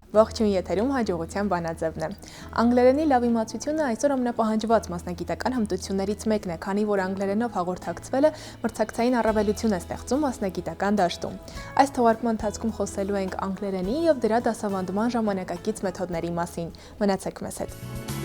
Ողջույն եթերում հաջողության բանաձևն է։ Անգլերենի լավ իմացությունը այսօր ամենապահանջված մասնագիտական հմտություններից մեկն է, քանի որ անգլերենով հաղորդակցվելը մրցակցային առավելություն է ստեղծում մասնագիտական դաշտում։ Այս թողարկման ընթացքում խոսելու ենք անգլերենի եւ դրա դասավանդման ժամանակակից մեթոդների մասին։ Մնացեք մեզ հետ։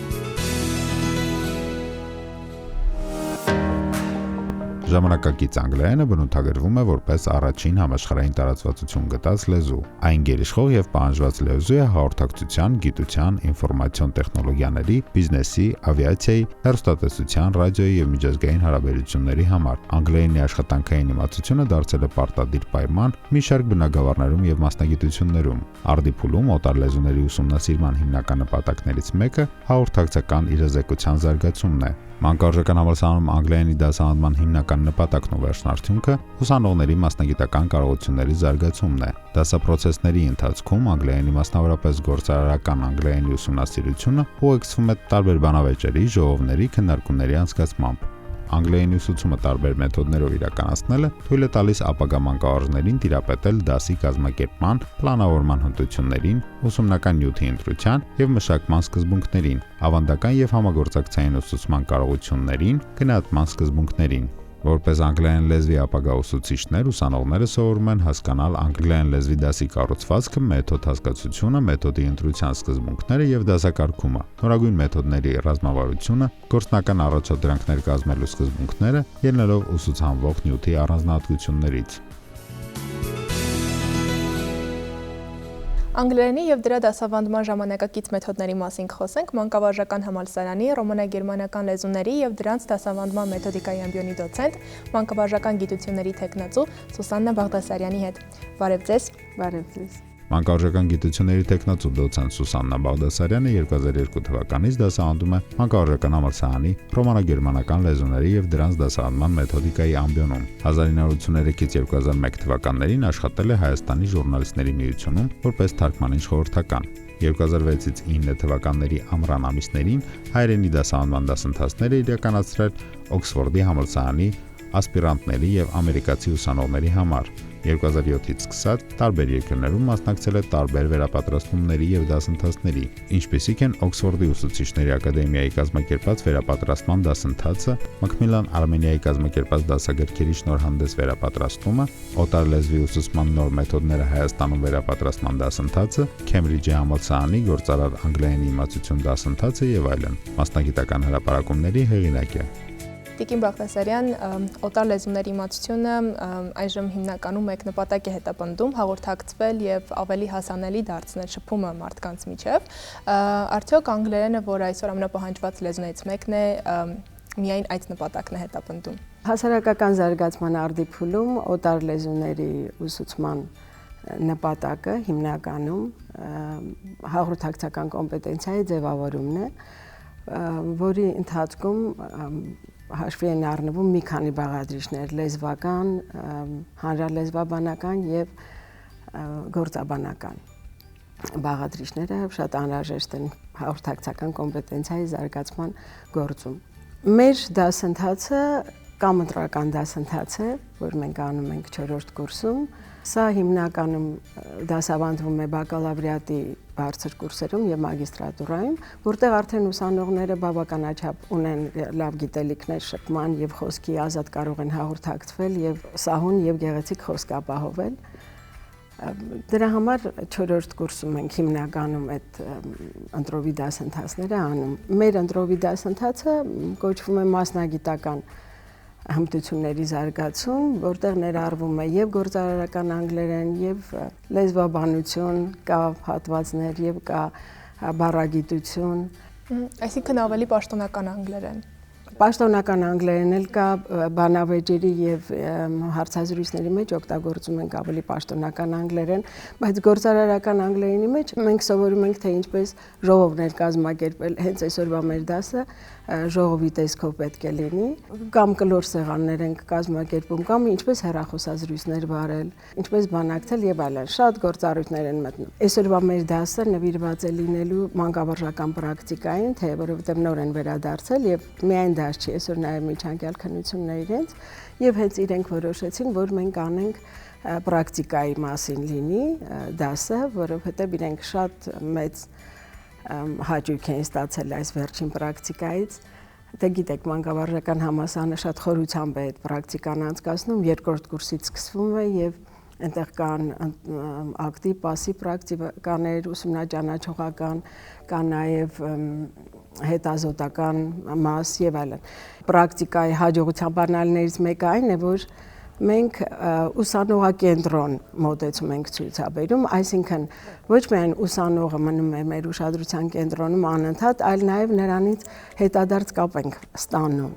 Ժամանակակից անգլերենը բնութագրվում է որպես առաջին համաշխարհային տարածվածություն գտած լեզու։ Այն գերիշխող եւ պահանջված լեզու է հաղորդակցության, գիտության, ինֆորմացիոն տեխնոլոգիաների, բիզնեսի, ավիացիայի, հեռուստատեսության, ռադիոյի եւ միջազգային հարաբերությունների համար։ Անգլերենի աշխատանքային իմացությունը դարձել է պարտադիր պայման մի շարք բնագավառներում եւ մասնագիտություններում։ Արդիփուլում օտար լեզուների ուսումնասիրման հիմնական նպատակներից մեկը հաղորդակցական իրազեկության զարգացումն է։ Մանկավարժական համալսարանում անգլերենի դասավանդման հիմնական նպատակն ու վերջնարդյունքը ուսանողների մասնագիտական կարողությունների զարգացումն է։ Դասապրոցեսների ընթացքում անգլերենի մասնավորապես գործարարական անգլերենի ուսումնասիրությունը ուղեկցվում է տարբեր բանավեճերի, ժողովների, քննարկումների անցկացմամբ։ Անգլերենի ուսուցումը տարբեր մեթոդներով իրականացնելը թույլ է տալիս ապագա մանկավարժներին տիրապետել դասի կազմակերպման, պլանավորման հմտություններին, ուսումնական նյութի ընտրության եւ մշակման սկզբունքներին, ավանդական եւ համագործակցային ուսուցման կարողություններին, գնահատման սկզբունքներին։ Որպես անգլերեն լեզվի ապագա ուսուցիչներ, ուսանողները սովորում են հասկանալ անգլերեն լեզվի դասի կառուցվածքը, մեթոդ հասկացությունը, մեթոդի ընտրության սկզբունքները եւ դասակարգումը, նորագույն մեթոդների ռազմավարությունը, գործնական առաջադրանքներ կազմելու սկզբունքները, ելնելով ուսուցանվող նյութի առանձնահատկություններից։ Անգլերենի եւ դրա դասավանդման ժամանակակից մեթոդների մասին կխոսենք Մանկավարժական համալսարանի ռոմանագերմանական լեզուների եւ դրանց դասավանդման մեթոդիկայի ամբիոնի դոցենտ, մանկավարժական գիտությունների թեկնածու Սուսաննա Բաղդասարյանի հետ։ Բարև ձեզ։ Բարև ձեզ։ Մանկավարժական գիտությունների թեկնածու դոցենտ Սուսաննա Բաղդասարյանը 2002 թվականից դասավանդում է Մանկավարժական համալսարանի ռոմանագերմանական լեզուների եւ դրանց դասավանդման մեթոդիկայի ամբիոնում։ 1983-ից 2001 թվականներին աշխատել է Հայաստանի ժուրնալիստների միությունում որպես թարգմանիչ խորհրդական։ 2006-ից 9 թվականների ամռան ամիսներին հայերենի դասավանդման դասընթացները իրականացրել Օքսֆորդի համալսարանի ասպիրանտների եւ ամերիկացի ուսանողների համար։ 2007-ից սկսած տարբեր երկրներում մասնակցել է տարբեր վերապատրաստումների եւ դասընթացների, ինչպիսիք են Օքսֆորդի ուսուցիչների ակադեմիայի կազմակերպած վերապատրաստման դասընթացը, Մակմիլլան Արմենիայի կազմակերպած դասագրքերի շնորհանդես վերապատրաստումը, օտար լեզվի ուսուցման նոր մեթոդները Հայաստանում վերապատրաստման դասընթացը, Քեմբրիջի համալսարանի գործարար անգլերենի իմացություն դասընթացը եւ այլն։ Մասնագիտական հրապարակումների հեղինակ է։ Տիկին Բաղդասարյան, օտար լեզուների իմացությունը այժմ հիմնականում մեկ նպատակ է հետապնդում հաղորդակցվել եւ ավելի հասանելի դարձնել շփումը մարդկանց միջև։ Արդյոք անգլերենը, որ այսօր ամենապահանջված լեզուներից մեկն է, միայն այդ նպատակն է հետապնդում։ Հասարակական զարգացման արդիփուլում օտար լեզուների ուսուցման նպատակը հիմնականում հաղորդակցական կոմպետենցիայի ձևավորումն է, որի ընթացքում հաշվի են առնվում մի քանի բաղադրիչներ՝ լեզվական, հանրալեզվաբանական եւ գործաբանական բաղադրիչները շատ անհրաժեշտ են հաղորդակցական կոմպետենցիայի զարգացման գործում։ Մեր դասընթացը կամ ընտրական դասընթաց է, որ մենք անում ենք 4-րդ կուրսում։ Սա հիմնականում դասավանդվում է բակալավրիատի բարձր կուրսերում եւ մագիստրատուրայում, որտեղ արդեն ուսանողները բավականաչափ ունեն լավ գիտելիքներ շփման եւ խոսքի, ազատ կարող են հաղորդակցվել եւ սահուն եւ գեղեցիկ խոսք ապահովել։ Դրա համար 4-րդ կուրսում ենք հիմնականում այդ ընտրովի դասընթացները անում։ Մեր ընտրովի դասընթացը կոչվում է մասնագիտական հմտությունների զարգացում, որտեղ ներառվում է եւ գործարարական անգլերեն, եւ լեզվաբանություն, կա հատվածներ եւ կա բառագիտություն։ Այսինքն ավելի պաշտոնական անգլերեն։ Պաշտոնական անգլերեն էլ կա, բանավեճերի եւ հարցազրույցների մեջ օգտագործում ենք ավելի պաշտոնական անգլերեն, բայց գործարարական անգլերենի մեջ մենք սովորում ենք թե ինչպես ժողովներ կազմակերպել, հենց այսօրվա մեր դասը ժողովի տեսքով պետք է լինի, կամ կլոր սեղաններ ենք կազմակերպում, կամ ինչպես հեռախոսազրույցներ վարել, ինչպես բանակցել եւ այլն։ Շատ գործառույթներ են մտնում։ Այսօրվա մեր դասը նվիրված է լինելու մանկավարժական պրակտիկային, թե որովհետեւ նոր են վերադարձել եւ միայն դաս չի, այսօր նաեւ միջանկյալ քննություններ իրենց, եւ հենց իրենք որոշեցին, որ մենք անենք պրակտիկայի մասին լինի դասը, որովհետև իրենք շատ մեծ հաճույք են ստացել այս վերջին պրակտիկայից։ Դե գիտեք, մանկավարժական համալսարանը շատ խորությամբ է այդ պրակտիկան անցկացնում, երկրորդ կուրսից սկսվում է եւ այնտեղ կան ակտիվ, պասիվ պրակտիկաներ, ուսումնաճանաչողական, կան նաեւ հետազոտական մաս եւ այլն։ Պրակտիկայի հաջողության բանալիներից մեկը այն է, որ մենք ուսանողակենտրոն մոտեցում ենք ցույցաբերում, այսինքն ոչ միայն ուսանողը մնում է մեր ուշադրության կենտրոնում անընդհատ, այլ նաև նրանից հետադարձ կապ ենք ստանում։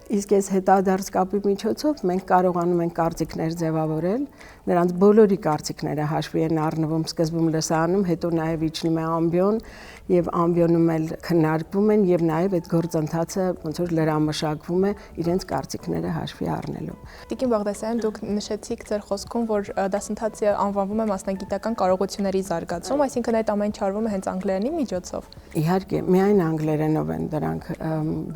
Իսկ այս հետադարձ կապի միջոցով մենք կարողանում ենք կարծիքներ ձևավորել, նրանց բոլորի կարծիքները հաշվի են առնվում սկզբում լսարանում, հետո նաև իջնում է ամբիոն եւ ամբիոնում էլ քննարկվում են եւ նաև այդ գործընթացը ոնց որ լրամշակվում է իրենց կարծիքները հաշվի առնելով։ Տիկին Բաղդասարյան, դուք նշեցիք ձեր խոսքում, որ դասընթացը անվանվում է մասնագիտական կարողությունների զարգացում, այսինքն այդ ամեն չարվում է հենց անգլերենի միջոցով։ Իհարկե, միայն անգլերենով են դրանք,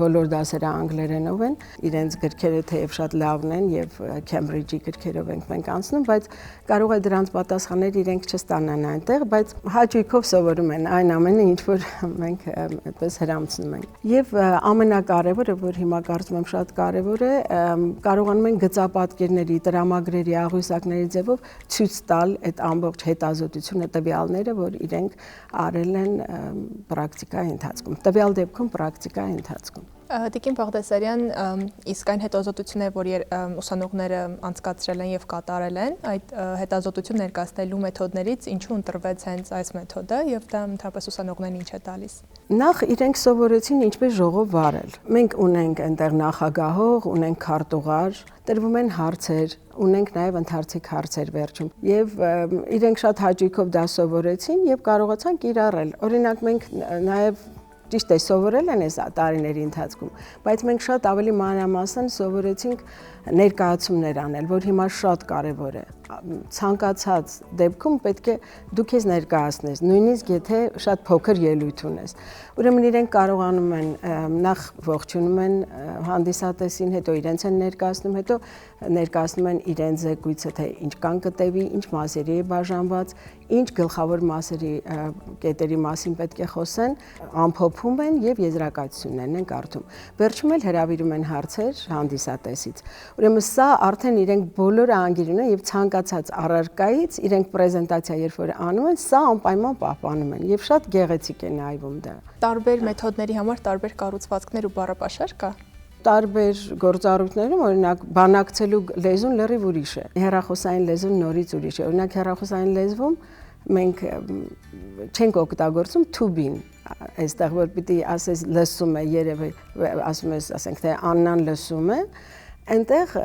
բոլոր դասերը անգլերենով են, իրենց գրքերը թեև շատ լավն են եւ Քեմբրիջի գրքերով ենք մենք անցնում, բայց կարող է դրանց պատասխաններ իրենք չստանան այնտեղ, բայց հաճույքով սովորում են այն ամենը, ինչ որ մենք այդպես հրամցնում ենք։ Եվ ամենակարևորը, որ հիմա կարծում եմ շատ կարևոր է, կարողանում են գծապատկերների, տրամագրերի, աղյուսակների ձևով ցույց տալ այդ ամբողջ հետազոտությունը, տվյալները, որ իրենք արել են պրակտիկայի ընթացքում, տվյալ դեպքում պրակտիկայի ընթացքում։ Տիկին Բաղդասարյան, իսկ այն հետազոտությունները, որ ուսանողները անցկացրել են եւ կատարել են, այդ հետազոտություն ներկայացնելու մեթոդներից ինչու ընտրվեց հենց այս մեթոդը եւ դա ընդհանրապես ուսանողներին ինչ է տալիս։ Նախ իրենք սովորեցին ինչպես ժողով վարել։ Մենք ունենք այնտեղ նախագահող, ունենք քարտուղար, տրվում են հարցեր, ունենք նաև ընթերցիկ հարցեր վերջում։ Եվ իրենք շատ հաճույքով դա սովորեցին եւ կարողացան կիրառել։ Օրինակ մենք նաև ճիշտ է սովորել են այս տարիների ընթացքում, բայց մենք շատ ավելի մանրամասն սովորեցինք ներկայացումներ անել, որ հիմա շատ կարևոր է։ Ցանկացած դեպքում պետք է դու քեզ ներկայացնես, նույնիսկ եթե շատ փոքր ելույթ ունես։ Ուրեմն իրենք կարողանում են նախ ողջունում են հանդիսատեսին, հետո իրենց են ներկայացնում, հետո ներկայացնում են իրենց զեկույցը, թե ինչ կան կտևի, ինչ մասերի է բաժանված, ինչ գլխավոր մասերի կետերի մասին պետք է խոսեն, ամփոփում են եւ եզրակացություններն են կարդում։ Վերջում էլ հրավիրում են հարցեր հանդիսատեսից։ Ուրեմն սա արդեն իրենք բոլորը անգիրում են եւ ցանկացած առարկայից իրենք պրեզենտացիա երբ որ անում են, սա անպայման պահպանում են եւ շատ գեղեցիկ է նայվում դա։ Տարբեր մեթոդների համար տարբեր կառուցվածքներ ու բառապաշար կա։ Տարբեր գործառույթներում, օրինակ բանակցելու լեզուն լրիվ ուրիշ է։ Հեռախոսային լեզուն նորից ուրիշ է։ Օրինակ հեռախոսային լեզվում մենք չենք օգտագործում to-be-ն, այստեղ որ պիտի ասես լսում է, երևի ասում ես, ասենք թե Աննան լսում է, այնտեղ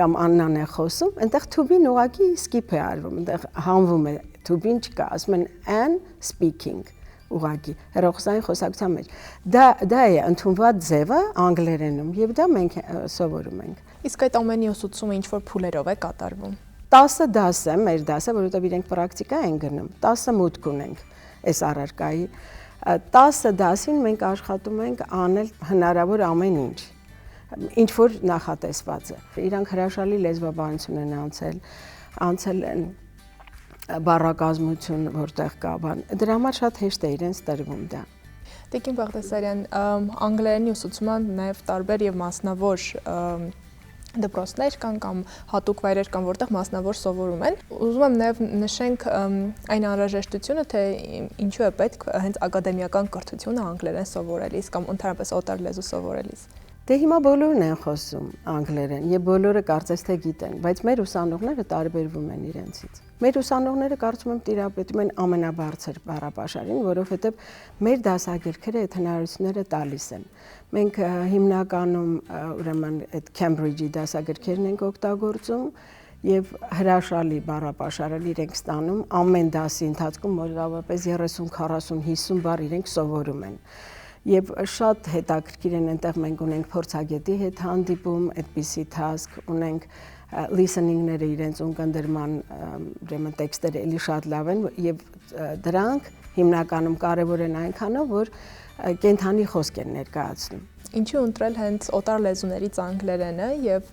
կամ Աննան է խոսում, այնտեղ to-be-ն ուղղակի skip է արվում, այնտեղ հանվում է, to-be-ն չկա, ասում են Anne speaking ուղղակի հեռախոսային խոսակցության մեջ։ Դա է ընդունված ձևը անգլերենում եւ դա մենք սովորում ենք։ Իսկ այդ ամենի ուսուցումը ինչ որ փուլերով է կատարվում։ 10 դաս է մեր դասը, որովհետեւ իրենք պրակտիկա են գնում։ 10 մուտք ունենք այս առարկայի։ 10 դասին մենք աշխատում ենք անել հնարավոր ամեն ինչ։ Ինչ որ նախատեսված է։ Իրանք հրաշալի լեզվաբանություն են անցել են բառակազմություն, որտեղ կա բան։ Դրա համար շատ հեշտ է իրենց տրվում դա։ Տիկին Բաղդասարյան, անգլերենի ուսուցման նաև տարբեր եւ մասնավոր դպրոցներ կան կամ հատուկ վայրեր կան, որտեղ մասնավոր սովորում են։ Ուզում եմ նաև նշենք այն անհրաժեշտությունը, թե ինչու է պետք հենց ակադեմիական կրթությունը անգլերեն սովորելիս կամ ընդհանրապես օտար լեզու սովորելիս։ Դե հիմա բոլորն են խոսում անգլերեն եւ բոլորը կարծես թե գիտեն, բայց մեր ուսանողները տարբերվում են իրենցից։ Մեր ուսանողները կարծում եմ տիրապետում են ամենաբարձր բառապաշարին, որովհետեւ մեր դասագրքերը այդ հնարավորությունները տալիս են։ Մենք հիմնականում ուրեմն այդ Քեմբրիջի դասագրքերն ենք օգտագործում եւ հրաշալի բառապաշարը իրենք ստանում ամեն դասի ընթացքում մոտավորապես 30, 40, 50 բառ իրենք սովորում են։ Եվ շատ հետաքրքիր են այնտեղ մենք ունենք փորձագետի հետ հանդիպում, այդպիսի task ունենք listening-ները իրենց ունկնդրման ուրեմն տեքստերը էլի շատ լավ են եւ դրանք հիմնականում կարեւոր են այնքանով, որ կենթանի խոսք են ներկայացնում։ Ինչու ընտրել հենց օտար լեզուներից անգլերենը եւ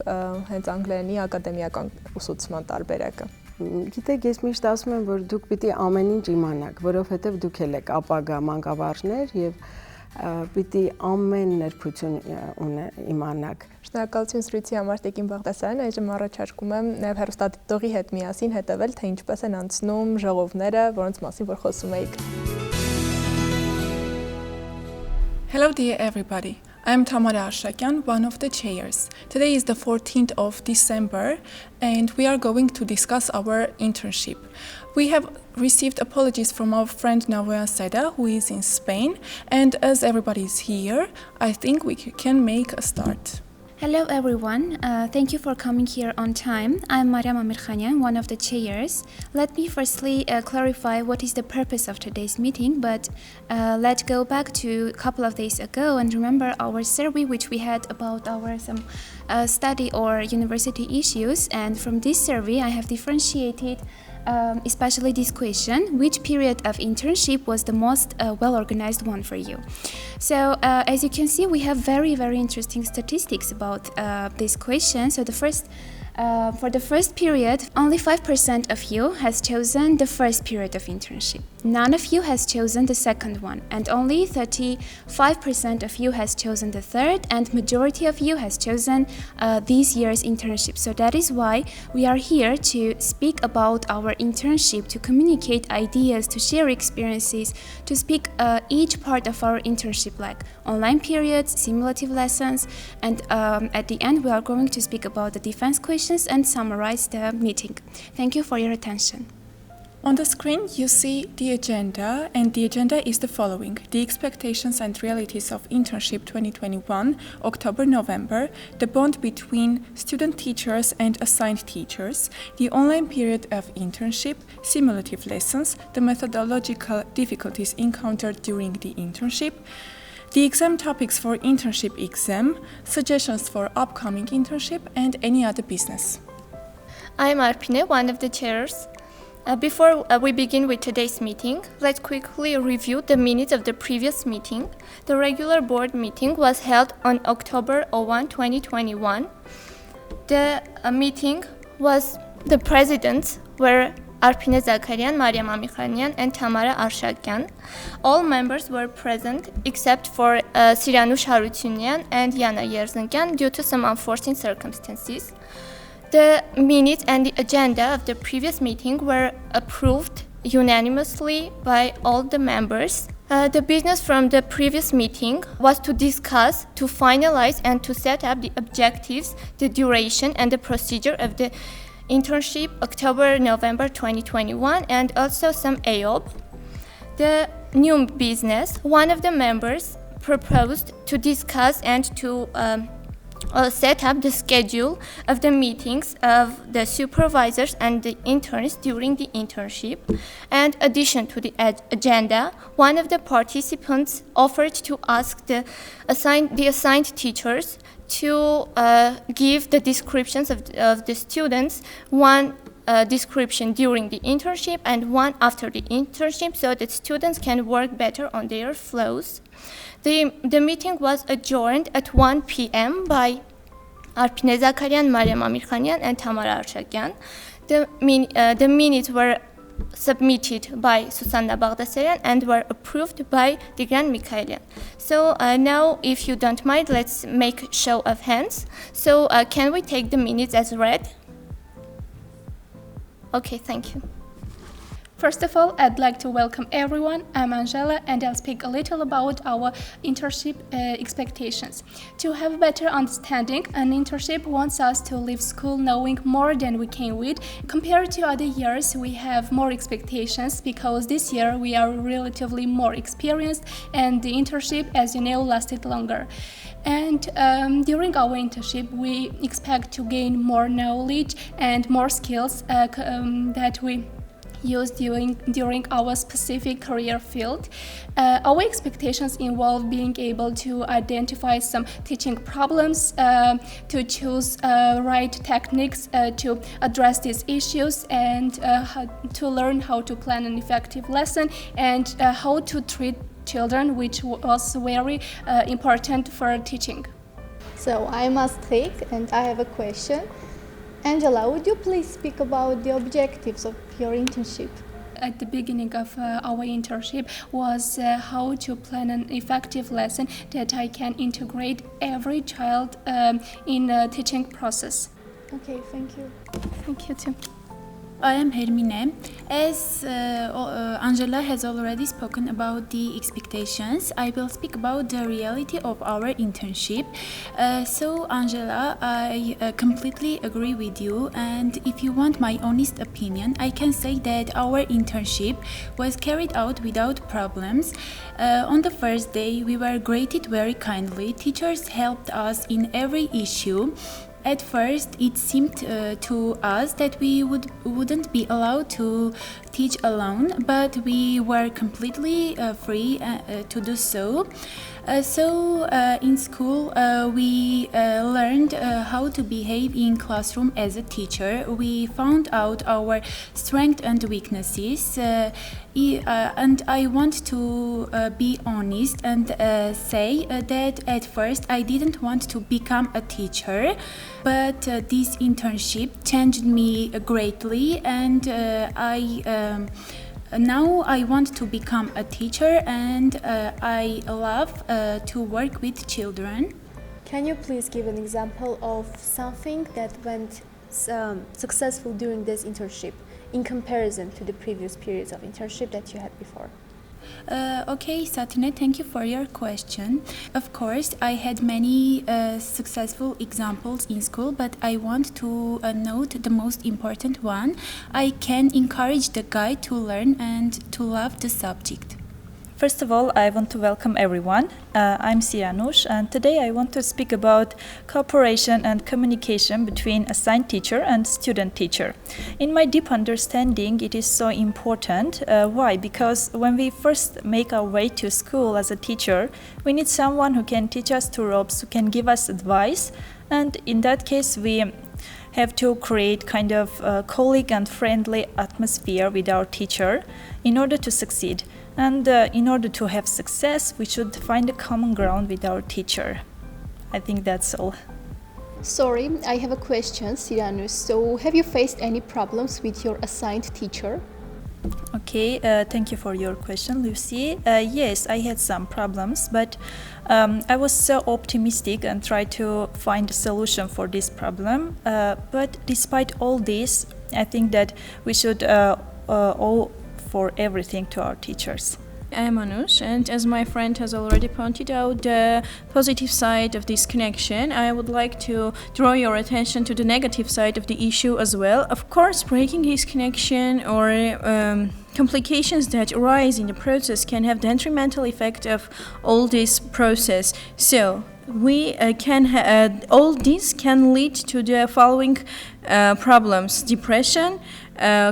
հենց անգլերենի ակադեմիական ուսուցման տարբերակը։ Գիտեք, ես միշտ ասում եմ, որ դուք պիտի ամեն ինչ իմանաք, որովհետև դուք եք ապագա մանկավարժներ եւ պիտի ամեն նրբություն իմանաք։ Շնորհակալություն զրույցի համար Տիկին Բաղդասարյան, այժմ առաջարկում եմ նաև հեռուստադիտողի հետ միասին հետևել, թե ինչպես են անցնում ժողովները, որոնց մասին որ խոսում էիք։ Hello dear everybody. I am Tamara Arshakian, one of the chairs. Today is the 14th of December and we are going to discuss our internship. We have received apologies from our friend Navoya Seda, who is in Spain, and as everybody is here, I think we can make a start. Hello everyone, thank you for coming here on time. I'm Mariam Amirkhanian, one of the chairs. Let me firstly clarify what is the purpose of today's meeting, but let's go back to a couple of days ago and remember our survey which we had about our some study or university issues, and from this survey I have differentiated especially this question, which period of internship was the most well-organized one for you. So as you can see, we have very interesting statistics about this question. So for the first period, only 5% of you has chosen the first period of internship. None of you has chosen the second one, and only 35% of you has chosen the third, and majority of you has chosen this year's internship. So that is why we are here to speak about our internship, to communicate ideas, to share experiences, to speak each part of our internship, like online periods, simulative lessons, and at the end we are going to speak about the defense questions and summarize the meeting. Thank you for your attention. On the screen you see the agenda, and the agenda is the following: the expectations and realities of internship 2021, October-November, the bond between student teachers and assigned teachers, the online period of internship, simulative lessons, the methodological difficulties encountered during the internship, the exam topics for internship exam, suggestions for upcoming internship, and any other business. I'm Arpine, one of the chairs. Before we begin with today's meeting, let's quickly review the minutes of the previous meeting. The regular board meeting was held on October 01, 2021. The meeting was, the presidents were Arpine Zakarian, Mariam Amirkhanian, and Tamara Arshakian. All members were present except for Siranush Harutyunyan and Yana Yerzankian due to some unforeseen circumstances. The minutes and the agenda of the previous meeting were approved unanimously by all the members. The business from the previous meeting was to discuss, to finalize, and to set up the objectives, the duration, and the procedure of the internship October-November 2021, and also some AOB. The new business, one of the members proposed to discuss and to set up the schedule of the meetings of the supervisors and the interns during the internship. And addition to the agenda, one of the participants offered to ask the assigned teachers to give the descriptions of the students, one description during the internship and one after the internship, so that students can work better on their flows. The meeting was adjourned at 1 p.m. by Arpine Zakarian, Mariam Amirkhanian, and Tamara Arshakian. The minutes were submitted by Susanna Baghdasaryan and were approved by Tigran Mikhailian. So now, if you don't mind, let's make show of hands. So can we take the minutes as read? Okay, thank you. First of all, I'd like to welcome everyone. I'm Angela, and I'll speak a little about our internship expectations. To have a better understanding, an internship wants us to leave school knowing more than we came with. Compared to other years, we have more expectations because this year we are relatively more experienced, and the internship, as you know, lasted longer. And during our internship, we expect to gain more knowledge and more skills that we use during our specific career field. Our expectations involve being able to identify some teaching problems, to choose right techniques to address these issues, and to learn how to plan an effective lesson and how to treat children, which was very important for teaching. So I'm Astrid and I have a question. Angela, would you please speak about the objectives of your internship? At the beginning of our internship was how to plan an effective lesson that I can integrate every child in the teaching process. Okay, thank you. Thank you too. I am Hermine. As Angela has already spoken about the expectations, I will speak about the reality of our internship. So Angela, I completely agree with you, and if you want my honest opinion, I can say that our internship was carried out without problems. On the first day, we were greeted very kindly. Teachers helped us in every issue. At first, it seemed to us that we wouldn't be allowed to teach alone, but we were completely free to do so. In school, we learned how to behave in classroom as a teacher. We found out our strengths and weaknesses. And I want to be honest and say that at first I didn't want to become a teacher, but this internship changed me greatly, and now I want to become a teacher, and I love to work with children. Can you please give an example of something that went successful during this internship in comparison to the previous periods of internship that you had before? Okay, Satine, thank you for your question. Of course, I had many successful examples in school, but I want to note the most important one. I can encourage the guy to learn and to love the subject. First of all, I want to welcome everyone. I'm Sianush, and today I want to speak about cooperation and communication between assigned teacher and student teacher. In my deep understanding, it is so important. Why? Because when we first make our way to school as a teacher, we need someone who can teach us two ropes, who can give us advice, and in that case, we have to create kind of a colleague and friendly atmosphere with our teacher in order to succeed. And in order to have success, we should find a common ground with our teacher. I think that's all. Sorry, I have a question, Siranus. So, have you faced any problems with your assigned teacher? Okay, thank you for your question, Lucy. Yes, I had some problems, but I was so optimistic and tried to find a solution for this problem. But despite all this, I think that we should owe for everything to our teachers. I am Anush, and as my friend has already pointed out the positive side of this connection, I would like to draw your attention to the negative side of the issue as well. Of course, breaking this connection or complications that arise in the process can have detrimental effect of all this process. So we all this can lead to the following problems: depression,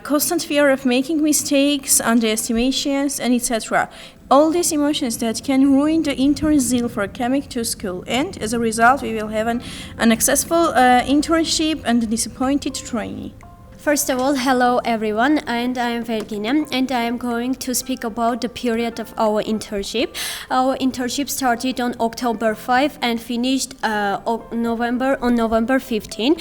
constant fear of making mistakes, underestimations, and etc. All these emotions that can ruin the intern zeal for coming to school, and as a result we will have an unsuccessful internship and a disappointed trainee. First of all, hello everyone, and I am Vergine, and I am going to speak about the period of our internship. Our internship started on October 5 and finished on November 15.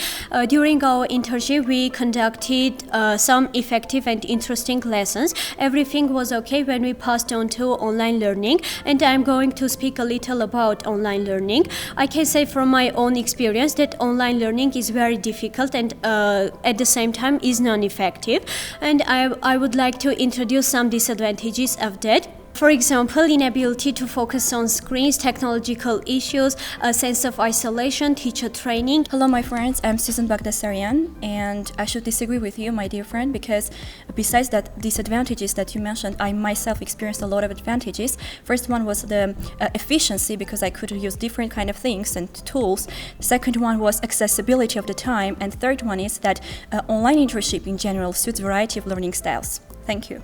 During our internship, we conducted some effective and interesting lessons. Everything was okay when we passed on to online learning, and I am going to speak a little about online learning. I can say from my own experience that online learning is very difficult and at the same time is non-effective, and I would like to introduce some disadvantages of that. For example, inability to focus on screens, technological issues, a sense of isolation, teacher training. Hello my friends, I'm Susan Bagdasarian, and I should disagree with you, my dear friend, because besides that disadvantages that you mentioned, I myself experienced a lot of advantages. First one was the efficiency, because I could use different kind of things and tools. The second one was accessibility of the time, and third one is that online internship in general suits variety of learning styles. Thank you.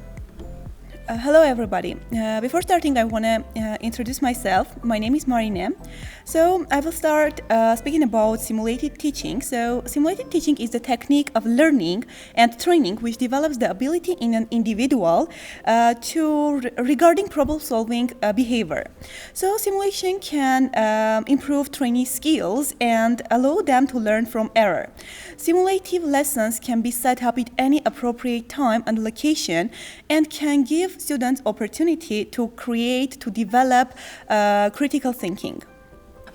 Hello everybody. Before starting, I want to introduce myself. My name is Marine. So I will start speaking about simulated teaching. So simulated teaching is the technique of learning and training which develops the ability in an individual regarding problem-solving behavior. So simulation can improve trainee skills and allow them to learn from error. Simulative lessons can be set up at any appropriate time and location and can give students opportunity to develop critical thinking.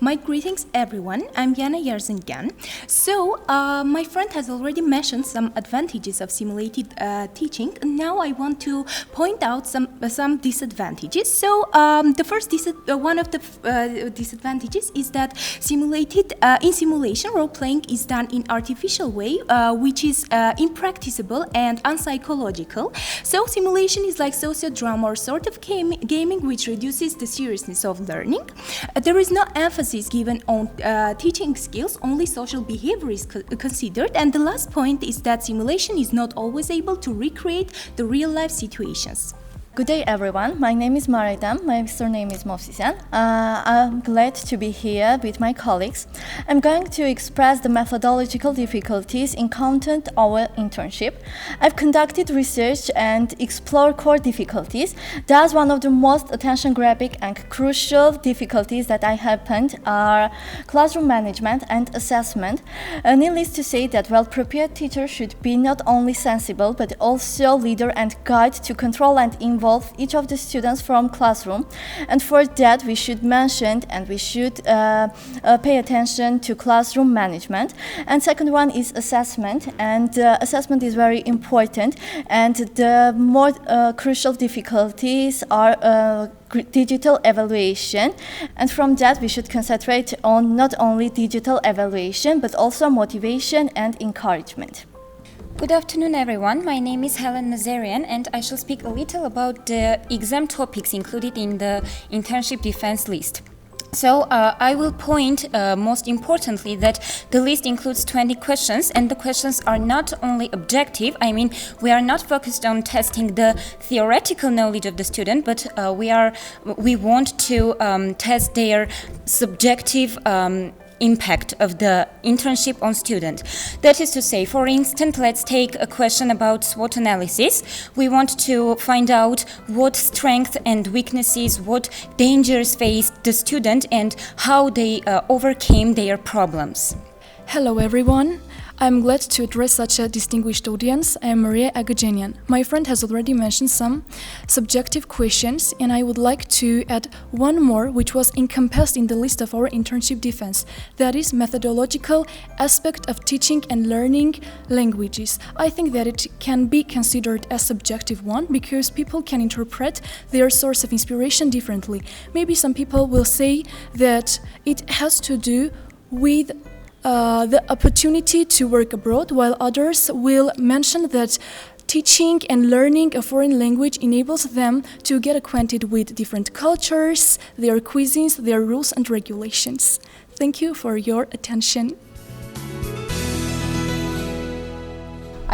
My greetings everyone, I'm Yana Yarzingan. So my friend has already mentioned some advantages of simulated teaching. Now I want to point out some disadvantages. So the first one of the disadvantages is that in simulation role-playing is done in artificial way, which is impracticable and unpsychological. So simulation is like socio-drama or sort of gaming which reduces the seriousness of learning. There is no emphasis given on teaching skills, only social behavior is considered. And the last point is that simulation is not always able to recreate the real-life situations. Good day everyone, my name is Maridam, my surname is Mofsisan. I'm glad to be here with my colleagues. I'm going to express the methodological difficulties encountered our internship. I've conducted research and explored core difficulties. Thus, one of the most attention-grabbing and crucial difficulties that I happened are classroom management and assessment. Needless to say that well-prepared teachers should be not only sensible but also leader and guide to control and involve each of the students from classroom, and for that we should mention and we should pay attention to classroom management. And second one is assessment, and assessment is very important, and the more crucial difficulties are digital evaluation, and from that we should concentrate on not only digital evaluation but also motivation and encouragement. Good afternoon everyone, my name is Helen Nazarian and I shall speak a little about the exam topics included in the internship defense list. So I will point most importantly that the list includes 20 questions, and the questions are not only objective, I mean we are not focused on testing the theoretical knowledge of the student, but we want to test their subjective impact of the internship on student. That is to say, for instance, let's take a question about SWOT analysis. We want to find out what strengths and weaknesses, what dangers faced the student and how they overcame their problems. Hello everyone. I'm glad to address such a distinguished audience. I am Maria Agajanian. My friend has already mentioned some subjective questions, and I would like to add one more which was encompassed in the list of our internship defense. That is methodological aspect of teaching and learning languages. I think that it can be considered a subjective one because people can interpret their source of inspiration differently. Maybe some people will say that it has to do with the opportunity to work abroad, while others will mention that teaching and learning a foreign language enables them to get acquainted with different cultures, their cuisines, their rules and regulations. Thank you for your attention.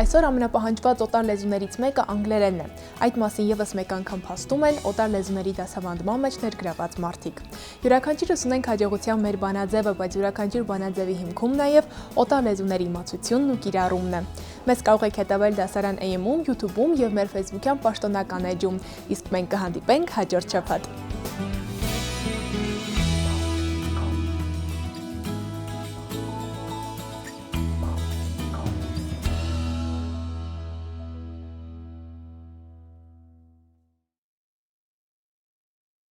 Այսօր ամենապահանջված օտար լեզուներից մեկը անգլերենն է։ Այդ մասին եւս մեկ անգամ փաստում են օտար լեզուների դասավանդման մեջ ներգրաված մարդիկ։ Յուրաքանչյուրս ունենք հաջողության մեր բանաձևը, բայց յուրաքանչյուր բանաձևի հիմքում նաեւ օտար լեզուների իմացությունն ու կիրառումն է։ Մեզ կարող եք հետևել դասարան AM-ում, YouTube-ում եւ մեր Facebook-յան պաշտոնական էջում։ Իսկ մենք կհանդիպենք հաջորդ շաբաթ։